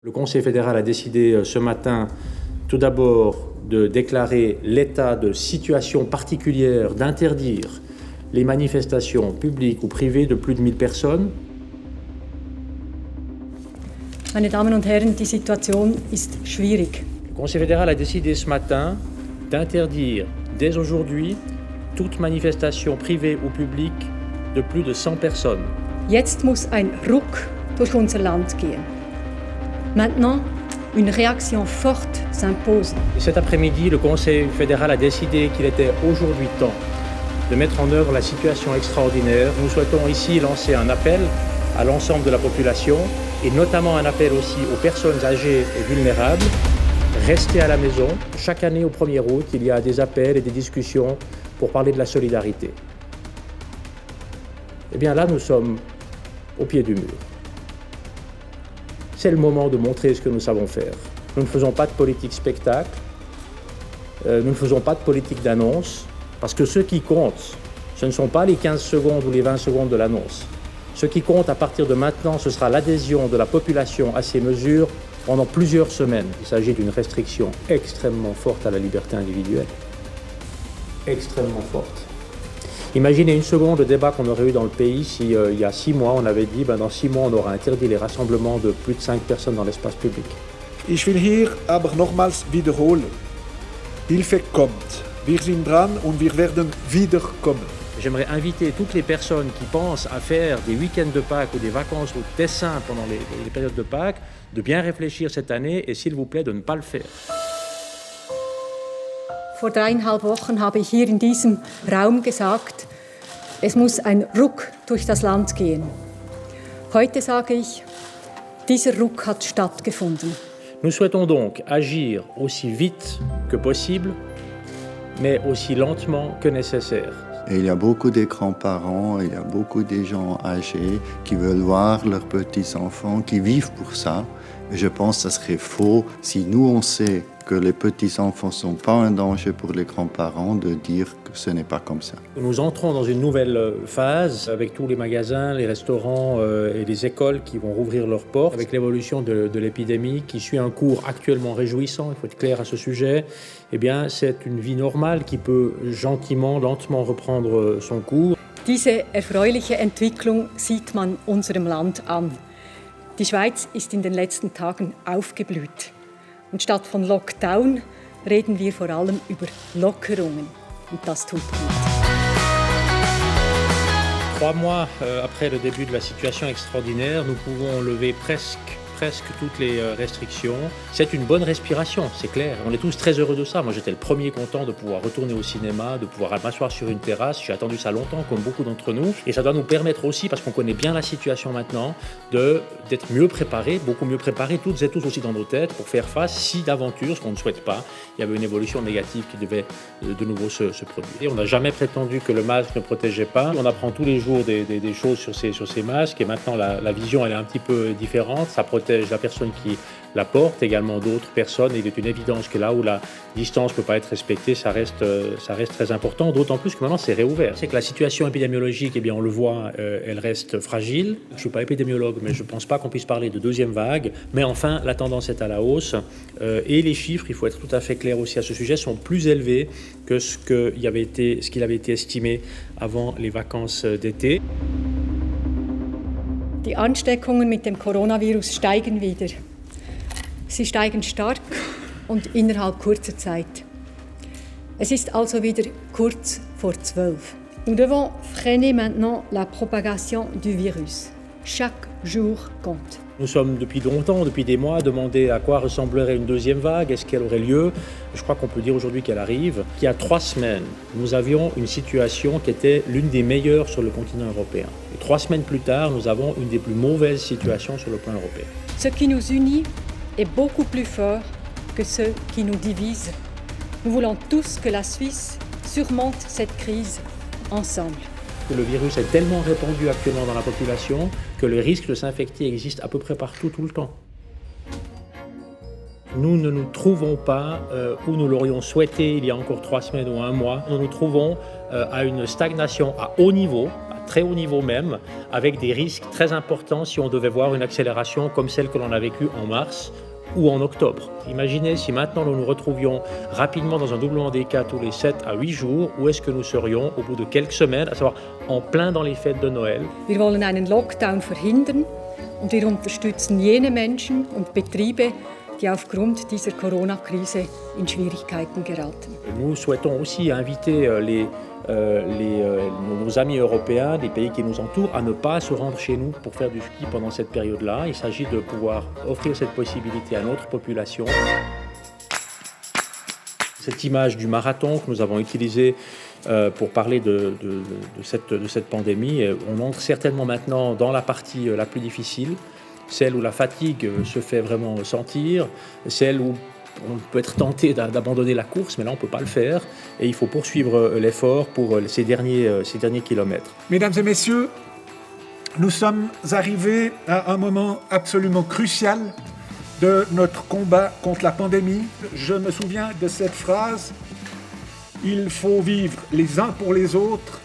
Le Conseil fédéral a décidé ce matin tout d'abord de déclarer l'état de situation particulière, d'interdire les manifestations publiques ou privées de plus de 1000 personnes. Meine Damen und Herren, die Situation ist schwierig. Le Conseil fédéral a décidé ce matin d'interdire dès aujourd'hui toute manifestation privée ou publique de plus de 100 personnes. Jetzt muss ein Ruck durch unser Land gehen. Maintenant, une réaction forte s'impose. Cet après-midi, le Conseil fédéral a décidé qu'il était aujourd'hui temps de mettre en œuvre la situation extraordinaire. Nous souhaitons ici lancer un appel à l'ensemble de la population et notamment un appel aussi aux personnes âgées et vulnérables. Restez à la maison. Chaque année au 1er août, il y a des appels et des discussions pour parler de la solidarité. Eh bien là, nous sommes au pied du mur. C'est le moment de montrer ce que nous savons faire. Nous ne faisons pas de politique spectacle, nous ne faisons pas de politique d'annonce, parce que ce qui compte, ce ne sont pas les 15 secondes ou les 20 secondes de l'annonce. Ce qui compte à partir de maintenant, ce sera l'adhésion de la population à ces mesures pendant plusieurs semaines. Il s'agit d'une restriction extrêmement forte à la liberté individuelle. Extrêmement forte. Imaginez une seconde le débat qu'on aurait eu dans le pays si il y a 6 mois, on avait dit dans 6 mois, on aura interdit les rassemblements de plus de 5 personnes dans l'espace public. Ich will hier aber nochmals wiederholen. Hilfe kommt. Wir sind dran und wir werden wiederkommen. J'aimerais inviter toutes les personnes qui pensent à faire des week-ends de Pâques ou des vacances au Tessin pendant les périodes de Pâques, de bien réfléchir cette année et s'il vous plaît de ne pas le faire. Vor 3,5 Wochen habe ich hier in diesem Raum gesagt, es muss ein Ruck durch das Land gehen. Heute sage ich, dieser Ruck hat stattgefunden. Nous souhaitons donc agir aussi vite que possible, mais aussi lentement que nécessaire. Et il y a beaucoup de grands-parents, il y a beaucoup de gens âgés qui veulent voir leurs petits-enfants, qui vivent pour ça. Et je pense que ce serait faux si nous on sait que les petits-enfants ne sont pas un danger pour les grands-parents de dire que ce n'est pas comme ça. Nous entrons dans une nouvelle phase avec tous les magasins, les restaurants et les écoles qui vont rouvrir leurs portes avec l'évolution de l'épidémie qui suit un cours actuellement réjouissant, il faut être clair à ce sujet. Eh bien, c'est une vie normale qui peut gentiment, lentement reprendre son cours. Diese erfreuliche Entwicklung sieht man unserem Land an. Die Schweiz ist in den letzten Tagen aufgeblüht. Und statt von Lockdown reden wir vor allem über Lockerungen. Und das tut gut. 3 mois après le début de la situation extraordinaire, nous pouvons lever presque toutes les restrictions. C'est une bonne respiration, c'est clair. On est tous très heureux de ça. Moi, j'étais le premier content de pouvoir retourner au cinéma, de pouvoir m'asseoir sur une terrasse. J'ai attendu ça longtemps, comme beaucoup d'entre nous. Et ça doit nous permettre aussi, parce qu'on connaît bien la situation maintenant, d'être mieux préparés, beaucoup mieux préparés, toutes et tous aussi dans nos têtes, pour faire face, si d'aventure, ce qu'on ne souhaite pas, il y avait une évolution négative qui devait de nouveau se produire. Et on n'a jamais prétendu que le masque ne protégeait pas. On apprend tous les jours des choses sur ces masques. Et maintenant, la vision, elle est un petit peu différente. Ça protège la personne qui la porte, également d'autres personnes. Il est une évidence que là où la distance ne peut pas être respectée, ça reste très important, d'autant plus que maintenant c'est réouvert. C'est que la situation épidémiologique, eh bien, on le voit, elle reste fragile. Je ne suis pas épidémiologue, mais je ne pense pas qu'on puisse parler de deuxième vague. Mais enfin, la tendance est à la hausse. Et les chiffres, il faut être tout à fait clair aussi à ce sujet, sont plus élevés que ce qu'il avait été estimé avant les vacances d'été. Die Ansteckungen mit dem Coronavirus steigen wieder. Sie steigen stark und innerhalb kurzer Zeit. Es ist also wieder kurz vor 12. Nous devons freiner maintenant la propagation du virus. Chaque jour compte. Nous sommes depuis longtemps, depuis des mois, demandé à quoi ressemblerait une deuxième vague, est-ce qu'elle aurait lieu. Je crois qu'on peut dire aujourd'hui qu'elle arrive. Il y a 3 semaines, nous avions une situation qui était l'une des meilleures sur le continent européen. Et 3 semaines plus tard, nous avons une des plus mauvaises situations sur le plan européen. Ce qui nous unit est beaucoup plus fort que ce qui nous divise. Nous voulons tous que la Suisse surmonte cette crise ensemble. Le virus est tellement répandu actuellement dans la population que le risque de s'infecter existe à peu près partout, tout le temps. Nous ne nous trouvons pas où nous l'aurions souhaité il y a encore 3 semaines ou 1 mois. Nous nous trouvons à une stagnation à haut niveau, à très haut niveau même, avec des risques très importants si on devait voir une accélération comme celle que l'on a vécue en mars ou en octobre. Imaginez si maintenant nous nous retrouvions rapidement dans un doublement des cas tous les 7 à 8 jours, où est-ce que nous serions au bout de quelques semaines, à savoir en plein dans les fêtes de Noël. Wir wollen einen Lockdown verhindern und wir unterstützen jene Menschen und Betriebe, die aufgrund dieser Corona-Krise in Schwierigkeiten geraten. Nous souhaitons aussi inviter nos amis européens, les pays qui nous entourent, à ne pas se rendre chez nous pour faire du ski pendant cette période-là. Il s'agit de pouvoir offrir cette possibilité à notre population. Cette image du marathon que nous avons utilisée pour parler de cette pandémie, on entre certainement maintenant dans la partie la plus difficile, celle où la fatigue se fait vraiment sentir, celle où on peut être tenté d'abandonner la course, mais là on ne peut pas le faire et il faut poursuivre l'effort pour ces derniers kilomètres. Mesdames et messieurs, nous sommes arrivés à un moment absolument crucial de notre combat contre la pandémie. Je me souviens de cette phrase: il faut vivre les uns pour les autres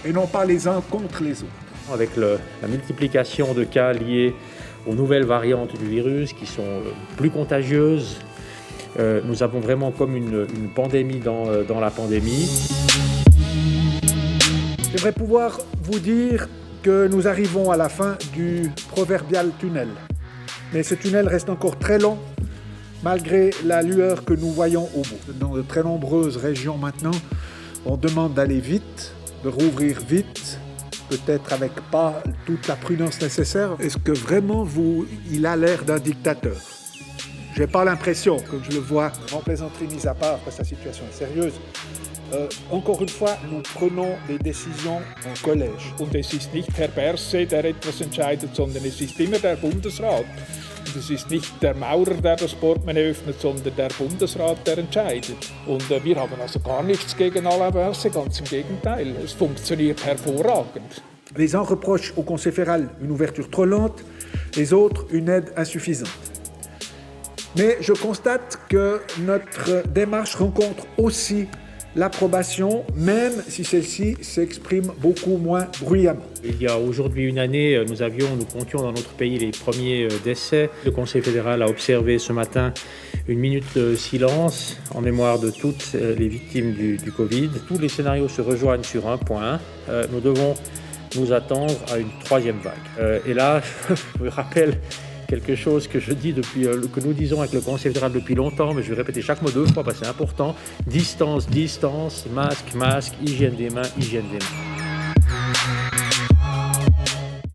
et non pas les uns contre les autres. Avec la multiplication de cas liés aux nouvelles variantes du virus qui sont plus contagieuses, nous avons vraiment comme une pandémie dans la pandémie. J'aimerais pouvoir vous dire que nous arrivons à la fin du proverbial tunnel. Mais ce tunnel reste encore très long, malgré la lueur que nous voyons au bout. Dans de très nombreuses régions maintenant, on demande d'aller vite, de rouvrir vite, peut-être avec pas toute la prudence nécessaire. Est-ce que vraiment il a l'air d'un dictateur ? Je n'ai pas l'impression, comme je le vois, en plaisanterie mise à part, parce que la situation est sérieuse. Encore une fois, nous prenons des décisions en collège. Und es ist nicht Herr Berset, der etwas entscheidet, sondern es ist immer der Bundesrat. Und es ist nicht der Maurer, der das Portemonnaie öffnet, sondern der Bundesrat, der entscheidet. Und wir haben also gar nichts gegen Alain Berset, ganz im Gegenteil. Es funktioniert hervorragend. Les uns reprochent au Conseil fédéral une ouverture trop lente, les autres une aide insuffisante. Mais je constate que notre démarche rencontre aussi l'approbation, même si celle-ci s'exprime beaucoup moins bruyamment. Il y a aujourd'hui une année, nous comptions dans notre pays les premiers décès. Le Conseil fédéral a observé ce matin une minute de silence en mémoire de toutes les victimes du Covid. Tous les scénarios se rejoignent sur un point. Nous devons nous attendre à une troisième vague. Et là, je me rappelle quelque chose que que nous disons avec le Conseil fédéral depuis longtemps, mais je vais répéter chaque mot 2 fois parce que c'est important. Distance, distance, masque, masque, hygiène des mains, hygiène des mains.